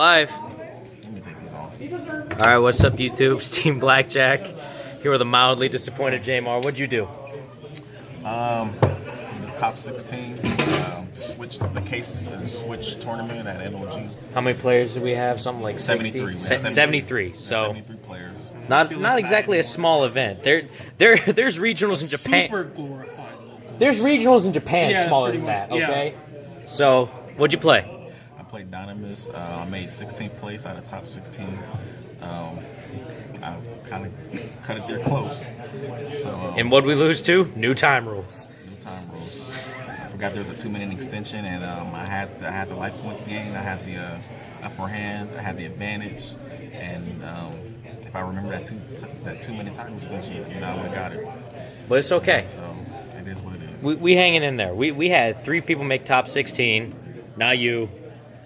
Live. Let me take these off. Alright, what's up YouTube? It's Team Blackjack. Here with a mildly disappointed Jeymar. What'd you do? The top 16. Switched the case and switch tournament at NLG. How many players do we have? Something like 73. 73. So 73 players. not exactly a small event. There's regionals in Japan. Super glorified local. There's regionals in Japan Yeah, smaller pretty than that, much, yeah. okay? So, what'd you play? I played DINOMISTS. I made 16th place out of top 16. I kind of cut it there close. So And what'd we lose to? New time rules. new time rules. I forgot there was a 2-minute extension, and I had the life points gain. I had the upper hand. I had the advantage, and if I remember that 2-minute time extension, I would have got it. But it's okay. So it is what it is. We hanging in there. We had 3 people make top 16. Not you.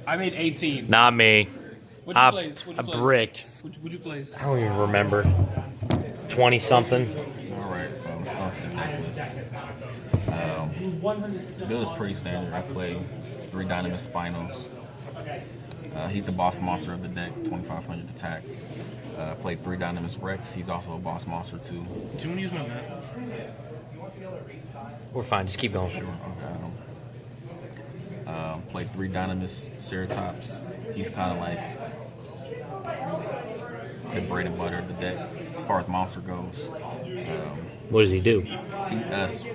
I made 18. Not me. What'd you place? I bricked. What'd you place? I don't even remember. 20-something. All right, so let's go to the necklace. Bill is pretty standard. I play 3 DINOMISTS Spinos. He's the boss monster of the deck, 2500 attack. I played 3 DINOMISTS Rex. He's also a boss monster too. Do you want to use my map? We're fine. Just keep going. Sure, okay. Played 3 DINOMISTS Ceratops. He's kind of like the bread and butter of the deck as far as monster goes. What does he do? He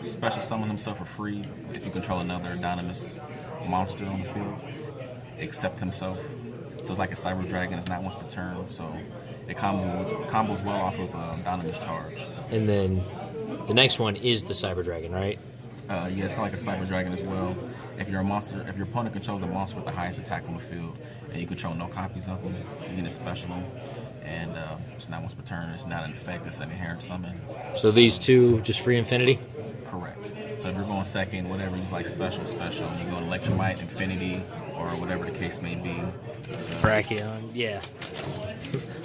special summon himself for free if you control another DINOMIST monster on the field, except himself. So it's like a Cyber Dragon. It's not once per turn, so it combos well off of DINOMIST Charge. And then the next one is the Cyber Dragon, right? Yeah, it's like a Cyber Dragon as well. If you're a monster, if your opponent controls a monster with the highest attack on the field, and you control no copies of them, you can special them. And it's not once per turn. It's not an effect. It's an inherent summon. So these two just free infinity? Correct. So if you're going second, whatever, you like special, and you're going Electromite, Infinity, or whatever the case may be. So, Brachion, yeah.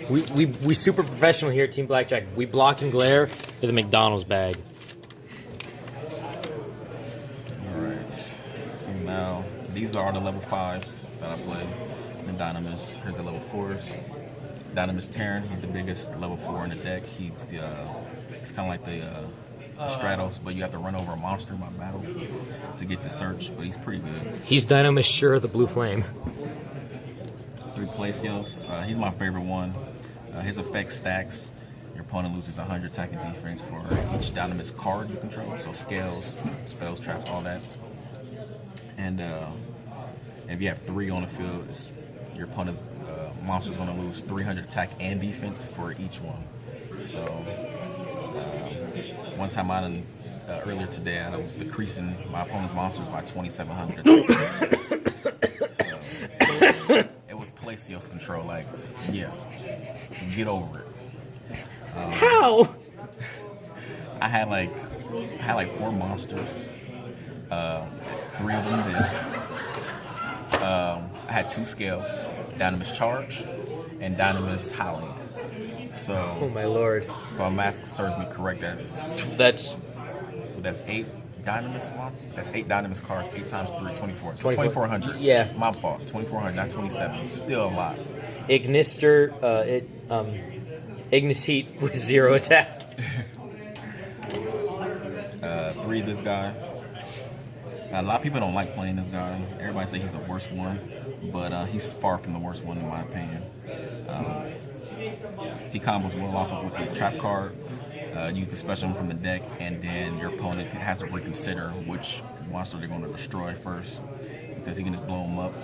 We super professional here at Team Blackjack. We block and glare to the McDonald's bag. Alright. So now, these are the level 5s that I play in DINOMISTS. Here's the level 4s. DINOMISTS Terran, he's the biggest level 4 in the deck. He's kind of like the Stratos, but you have to run over a monster by battle to get the search, but he's pretty good. He's DINOMISTS Sure, the Blue Flame. 3 Placios, he's my favorite one. His effect stacks. Your opponent loses 100 attack and defense for each DINOMIST card you control, so scales, spells, traps, all that. And if you have 3 on the field, your opponent's monster's going to lose 300 attack and defense for each one. So one time earlier today, I was decreasing my opponent's monsters by 2,700. So it was Placios control. Like, yeah, get over it. How? I had like 4 monsters. 3 of them this. I had 2 scales, DINOMIST Charge and DINOMIST Howling. So, Oh my lord. if my math serves me correct, that's 8 DINOMIST. That's 8 DINOMIST cards, 8 times 3, 24. So 2,400. Yeah. My fault. 2,400, not 27. Still a lot. Ignister, Ignis Heat with 0 attack. 3 this guy. A lot of people don't like playing this guy. Everybody say he's the worst one, but he's far from the worst one in my opinion. He combos well off of with the trap card. You can special him from the deck, and then your opponent has to reconsider which monster they're going to destroy first, because he can just blow him up.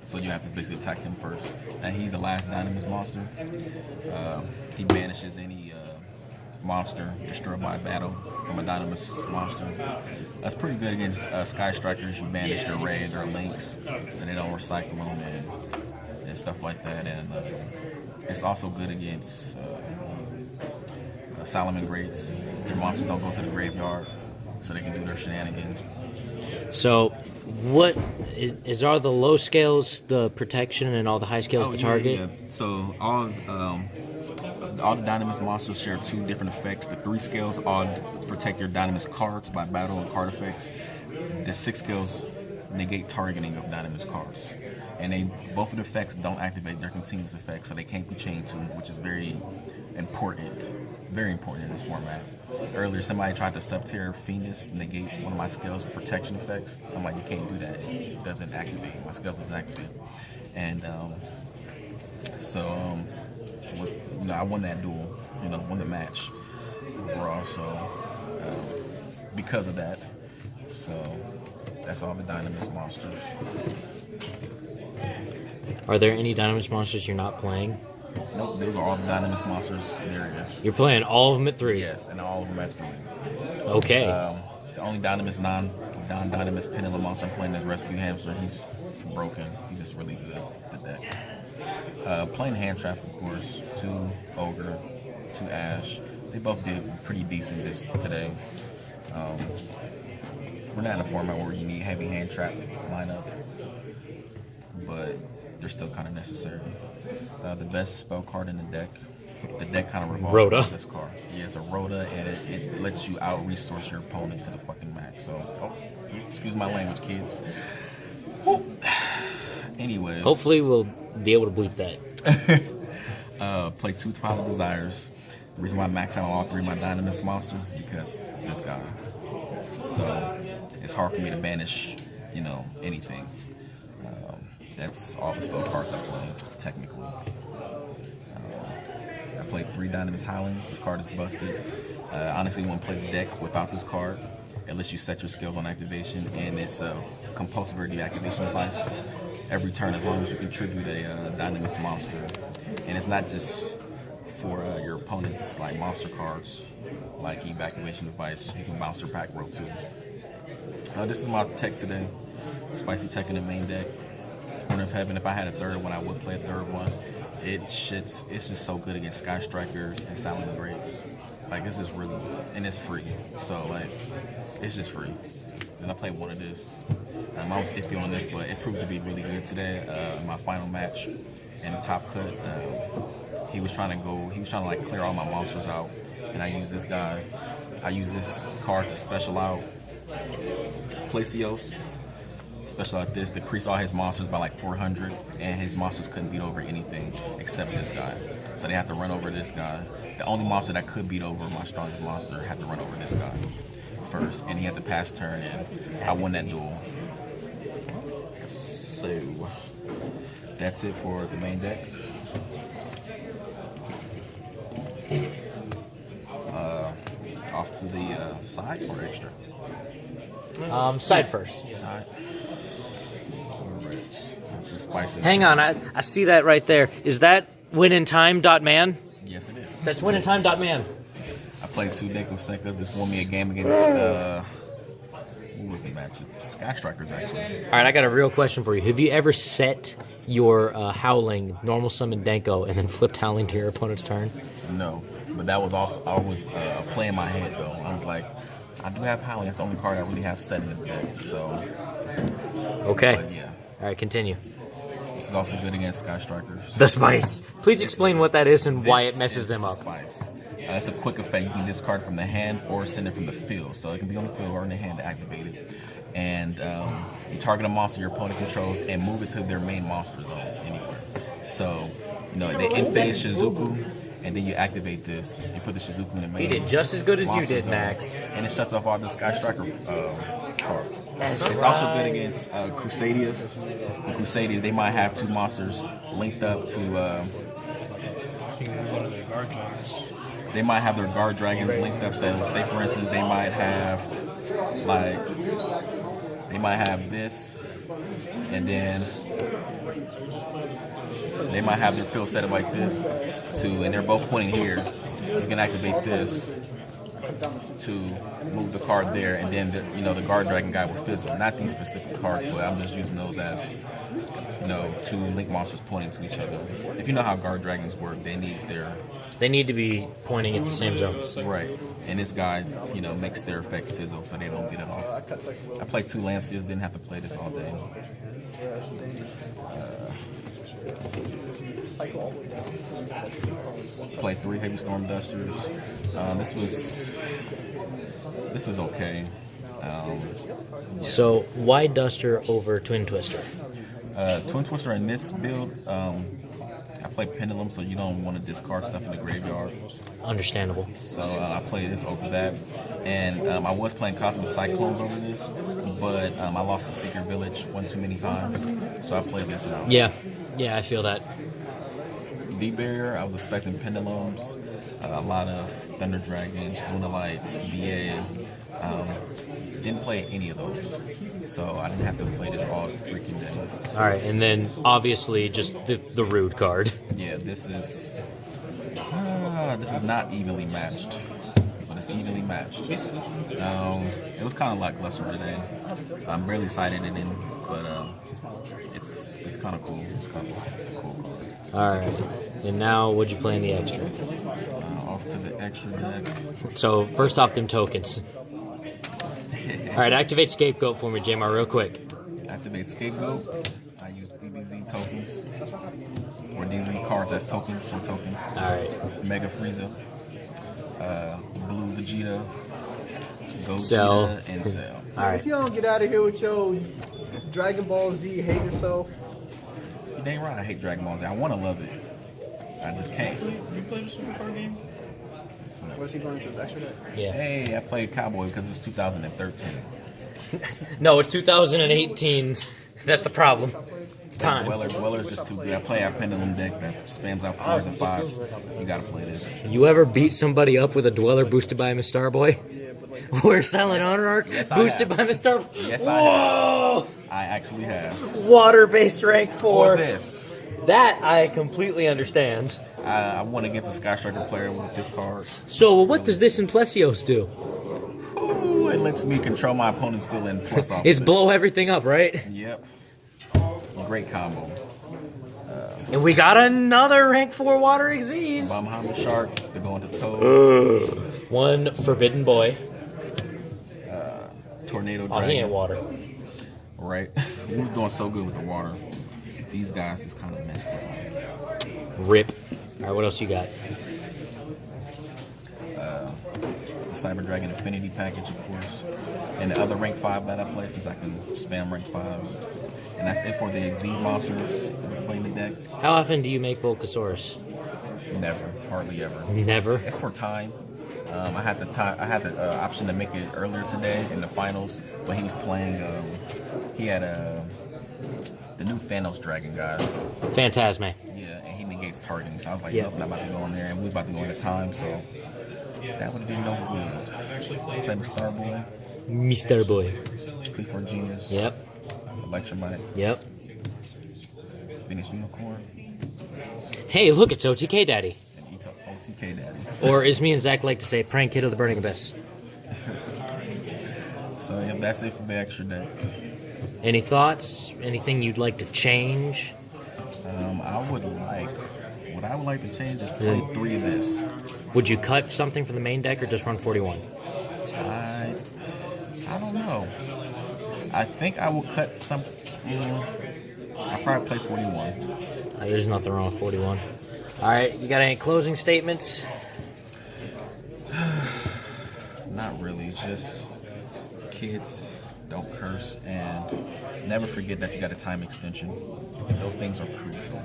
So you have to basically attack him first. And he's the last DINOMIST monster. He banishes any monster destroyed by battle from a DINOMIST monster. That's pretty good against Sky Strikers. You banish their raids or links, so they don't recycle them and stuff like that. And it's also good against Solomon Greats. Their monsters don't go to the graveyard, so they can do their shenanigans. So, what are the low scales the protection and all the high scales the target? Yeah. So all the DINOMIST monsters share 2 different effects. The 3 scales all protect your DINOMIST cards by battle and card effects. The 6 scales negate targeting of DINOMIST cards. and they both of the effects don't activate their continuous effects, so they can't be chained to, which is very important in this format. Earlier, somebody tried to sub-tier Phoenix negate one of my skills protection effects. I'm like, you can't do that. It doesn't activate. My skills doesn't activate. And I won that duel. Won the match overall. So because of that, so that's all the Dynamis monsters. Are there any Dynamis monsters you're not playing? Nope, those are all the Dynamis monsters there is. You're playing all of them at 3? Yes, and all of them at 3. Okay. The only Dynamis non-Dynamis Pendulum monster I'm playing is Rescue Hamster. He's broken. He's just really good at the deck. Playing hand traps, of course. 2 Ogre, 2 Ash. They both did pretty decent today. We're not in a format where you need heavy hand trap lineup, but they're still kind of necessary. The best spell card in the deck kind of revolves around this card. Yeah, it's a Rhoda, and it lets you out-resource your opponent to the fucking max. So, excuse my language, kids. Woo. Anyways. Hopefully we'll be able to bleep that. Play 2 Twilight Desires. The reason why I maxed out on all 3 of my Dynamis monsters is because this guy. So, it's hard for me to banish, anything. That's all the spell cards I play, technically. I played 3 Dynamis Howling. This card is busted. Honestly, you want to play the deck without this card, unless you set your skills on activation, and it's a compulsory deactivation device. Every turn, as long as you contribute a Dynamis monster. And it's not just for your opponent's like monster cards, like evacuation device. You can bounce your pack row too. This is my tech today. Spicy tech in the main deck. Horn of Heaven. If I had a third one, I would play a third one. It's just so good against Sky Strikers and Silent Greats. Like, it's just really, and it's free. So like, it's just free. And I played one of this. I was iffy on this, but it proved to be really good today. My final match in the top cut, he was trying to like clear all my monsters out, and I used this guy. I used this card to special out Placios. Special like this, decrease all his monsters by like 400, and his monsters couldn't beat over anything except this guy. So they have to run over this guy. The only monster that could beat over my strongest monster had to run over this guy first, and he had to pass turn, and I won that duel. So that's it for the main deck. Off to the side or extra? Side first. Side. Some spices. Hang on, I see that right there. Is that winintime.man? Yes, it is. That's winintime.man. I played 2 Neko Senkas. This won me a game against, who was the match? Sky Strikers, actually. All right, I got a real question for you. Have you ever set your Howling, normal summon Denko, and then flipped Howling to your opponent's turn? No, but that was also, I was playing my head, though. I was like, I do have Howling. That's the only card I really have set in this deck, so. Okay. But yeah. All right, continue. This is also good against Sky Strikers. The Spice. Please explain what that is and why it messes them up. Spice. It's a quick effect. You can discard from the hand or send it from the field. So it can be on the field or in the hand to activate it. And you target a monster your opponent controls and move it to their main monster zone anywhere. So, they in-phase Shizuku, and then you activate this. You put the Shizuku in the main. He did just as good as you monster did, zone, Max. And it shuts off all the Sky Striker cards. It's also good against Crusaders. The Crusaders, they might have 2 monsters linked up to. One of their guard dragons. They might have their guard dragons linked up. So, say for instance, they might have this, and then they might have their field set up like this too, and they're both pointing here. You can activate this to move the card there, and then the guard dragon guy will fizzle. Not these specific cards, but I'm just using those as 2 link monsters pointing to each other. If you know how guard dragons work, they need to be pointing at the same zones. Right. And this guy, makes their effects fizzle so they don't get it off. I played 2 Lanciers, didn't have to play this all day. Played 3 Heavy Storm Dusters. This was okay. So why Duster over Twin Twister? Twin Twister in this build, I play Pendulum, so you don't want to discard stuff in the graveyard. Understandable. So I played this over that. And I was playing Cosmic Cyclones over this, but I lost to Secret Village one too many times, so I played this now. Yeah, I feel that. D-Barrier, I was expecting Pendulums, a lot of Thunder Dragons, Luna Lights, BA. Didn't play any of those, so I didn't have to play this all freaking day. All right, and then obviously just the rude card. Yeah, this is not evenly matched, but it's evenly matched. It was kind of lackluster today. I'm barely cited it in, but it's kind of cool. It's a cool card. All right, and now what'd you play in the extra? Off to the extra deck. So first off, them tokens. All right, activate Scapegoat for me, Jeymar, real quick. Activate Scapegoat. I use DBZ tokens, or DBZ cards as tokens for tokens. All right. Mega Frieza, Blue Vegeta, Gogeta, Cell. and Cell. All right. If you don't get out of here with your Dragon Ball Z, hate yourself. You ain't right. I hate Dragon Ball Z. I want to love it. I just can't. You play the Supercard game? What's he going to his extra deck? Yeah. Hey, I played Cowboy because it's 2013. No, it's 2018. That's the problem. It's time. Dweller's just too good. I play our Pendulum deck that spams out 4s and 5s. You gotta play this. You ever beat somebody up with a Dweller boosted by Miss Starboy? Yeah, but like, Or Silent Honor Arc Yes, I boosted have. by Miss Starboy? Yes, I Whoa! I actually have. Water-based rank 4. Or this. That I completely understand. I won against a Sky Striker player with this card. So what does this in Plesios do? Ooh, it lets me control my opponent's fill-in plus off. It's blow everything up, right? Yep. Great combo. And we got another rank 4 Water Xyz. Bahamut Shark, they're going to Toad. One Forbidden Boy. Tornado Oh, Dragon. he ain't water. Right? We was doing so good with the water. These guys is kind of messed up. Rip. All right, what else you got? The Cyber Dragon Affinity package, of course. And the other rank 5 that I play, since I can spam rank 5s. And that's it for the Exceed monsters that we play in the deck. How often do you make Volcasaurus? Never. Hardly ever. Never. It's for time. I had the option to make it earlier today in the finals, but he was playing. He had the new Thanos Dragon guy. Phantasme. Yeah, and he negates targeting. So I was like, Yeah. nope, I'm about to go in there, and we about to go into time. So that would have been no good. Play with Starboy, Mr. Boy. P4 Genius, Yep. Electromite, Yep. Phoenix Unicorn, Hey, look, it's OTK Daddy. and OTK Daddy. Or as me and Zach like to say, Prank Kid of the Burning Abyss. So yeah, that's it for the extra deck. Any thoughts? Anything you'd like to change? What I would like to change is play 3 of this. Would you cut something from the main deck or just run 41? I don't know. I think I will cut some. I'll probably play 41. There's nothing wrong with 41. All right, you got any closing statements? Not really. Just kids, don't curse, and never forget that you got a time extension. Those things are crucial.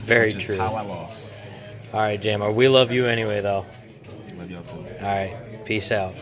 Very Which is true. how I lost. All right, Jeymar, we love you anyway, though. Love y'all too. All right, peace out.